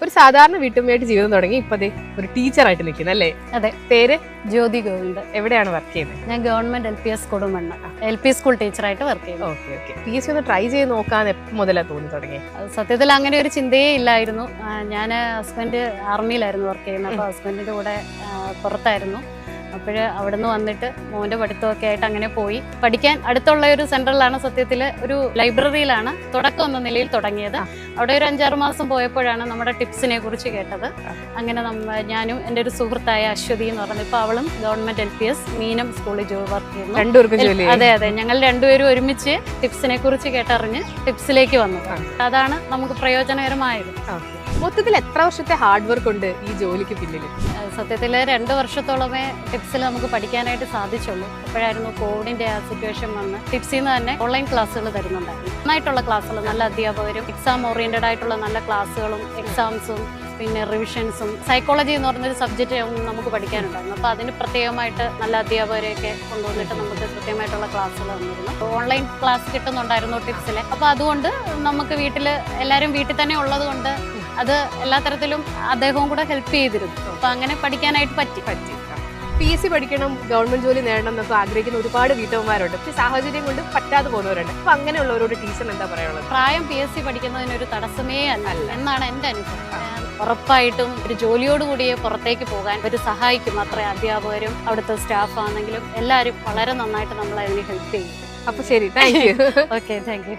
ഒരു സാധാരണ വീട്ടമ്മയായിട്ട് ജീവിതം തുടങ്ങി ഇപ്പൊ ഒരു ടീച്ചറായിട്ട് നിൽക്കുന്നു അല്ലേ? അതെ. പേര്? ജ്യോതി ഗോവിന്ദ്. എവിടെയാണ് വർക്ക് ചെയ്യുന്നത്? ഞാൻ ഗവൺമെന്റ് LPS കൊടുമണ്ണ LP സ്കൂൾ ടീച്ചറായിട്ട് വർക്ക് ചെയ്യുന്നു. ഓക്കെ. PSC ഒന്ന് ട്രൈ ചെയ്ത് നോക്കാൻ എപ്പോൾ മുതലാണ് തോന്നി തുടങ്ങി? സത്യത്തിൽ അങ്ങനെ ഒരു ചിന്തയേ ഇല്ലായിരുന്നു. ഞാൻ ഹസ്ബൻഡ് ആർമിയിലായിരുന്നു വർക്ക് ചെയ്യുന്നത്. അപ്പോൾ ഹസ്ബൻഡിന്റെ കൂടെ പുറത്തായിരുന്നു. അപ്പോൾ അവിടെ നിന്ന് വന്നിട്ട് മോൻ്റെ പഠിത്തമൊക്കെ ആയിട്ട് അങ്ങനെ പോയി പഠിക്കാൻ അടുത്തുള്ള ഒരു സെൻറ്ററിലാണ്, സത്യത്തിൽ ഒരു ലൈബ്രറിയിലാണ് തുടക്കം എന്ന നിലയിൽ തുടങ്ങിയത്. അവിടെ ഒരു 5-6 മാസം പോയപ്പോഴാണ് നമ്മുടെ ടിപ്സിനെ കുറിച്ച് കേട്ടത്. അങ്ങനെ ഞാനും എൻ്റെ ഒരു സുഹൃത്തായ അശ്വതി എന്ന് പറഞ്ഞത്, ഇപ്പോൾ അവളും ഗവൺമെന്റ് LPS മീനം സ്കൂളിൽ വർക്ക് ചെയ്യുന്നു. അതെ, ഞങ്ങൾ രണ്ടുപേരും ഒരുമിച്ച് ടിപ്സിനെ കുറിച്ച് കേട്ടറിഞ്ഞ് ടിപ്സിലേക്ക് വന്നു. അതാണ് നമുക്ക് പ്രയോജനകരമായത്. മൊത്തത്തിൽ എത്ര വർഷത്തെ ഹാർഡ് വർക്ക് ഉണ്ട് ഈ ജോലിക്ക് പിന്നിൽ? സത്യത്തിൽ 2 വർഷത്തോളമേ ടിപ്സിൽ നമുക്ക് പഠിക്കാനായിട്ട് സാധിച്ചുള്ളൂ. അപ്പോഴായിരുന്നു കോവിഡിന്റെ ആ സിറ്റുവേഷൻ വന്ന് ടിപ്സിൽ നിന്ന് തന്നെ ഓൺലൈൻ ക്ലാസ്സുകൾ തരുന്നുണ്ടായിരുന്നു. നന്നായിട്ടുള്ള ക്ലാസ്സുകൾ, നല്ല അധ്യാപകരും എക്സാം ഓറിയന്റഡ് ആയിട്ടുള്ള നല്ല ക്ലാസ്സുകളും എക്സാംസും പിന്നെ റിവിഷൻസും സൈക്കോളജി എന്ന് പറഞ്ഞൊരു സബ്ജക്റ്റ് നമുക്ക് പഠിക്കാനുണ്ടായിരുന്നു. അപ്പോൾ അതിന് പ്രത്യേകമായിട്ട് നല്ല അധ്യാപകരെയൊക്കെ കൊണ്ടുവന്നിട്ട് നമുക്ക് കൃത്യമായിട്ടുള്ള ക്ലാസ്സുകൾ തന്നിരുന്നു. ഓൺലൈൻ ക്ലാസ് കിട്ടുന്നുണ്ടായിരുന്നു ടിപ്സിൽ. അപ്പോൾ അതുകൊണ്ട് നമുക്ക് എല്ലാവരും വീട്ടിൽ തന്നെ ഉള്ളത് കൊണ്ട് അത് എല്ലാ തരത്തിലും അദ്ദേഹവും കൂടെ ഹെൽപ്പ് ചെയ്തിരുന്നു. അപ്പോൾ അങ്ങനെ പഠിക്കാനായിട്ട് പറ്റി. PSC പഠിക്കണം, ഗവൺമെന്റ് ജോലി നേടണം എന്നൊക്കെ ആഗ്രഹിക്കുന്ന ഒരുപാട് വീട്ടമ്മമാരുണ്ട്. പക്ഷെ സാഹചര്യം കൊണ്ട് പറ്റാതെ പോകുന്നവരുണ്ട്. അപ്പൊ അങ്ങനെയുള്ളവരോട് ടീച്ചർ എന്താ പറയാനുള്ളത്? പ്രായം PSC പഠിക്കുന്നതിനൊരു തടസ്സമേ അല്ല എന്നാണ് എൻ്റെ അനുഭവം. ഉറപ്പായിട്ടും ഒരു ജോലിയോടുകൂടിയേ പുറത്തേക്ക് പോകാൻ ഒരു സഹായിക്കും. അത്ര അധ്യാപകരും അവിടുത്തെ സ്റ്റാഫ് ആണെങ്കിലും എല്ലാവരും വളരെ നന്നായിട്ട് നമ്മളെ അതിന് ഹെൽപ്പ് ചെയ്യും. അപ്പൊ ശരി, thank you. Okay, thank you.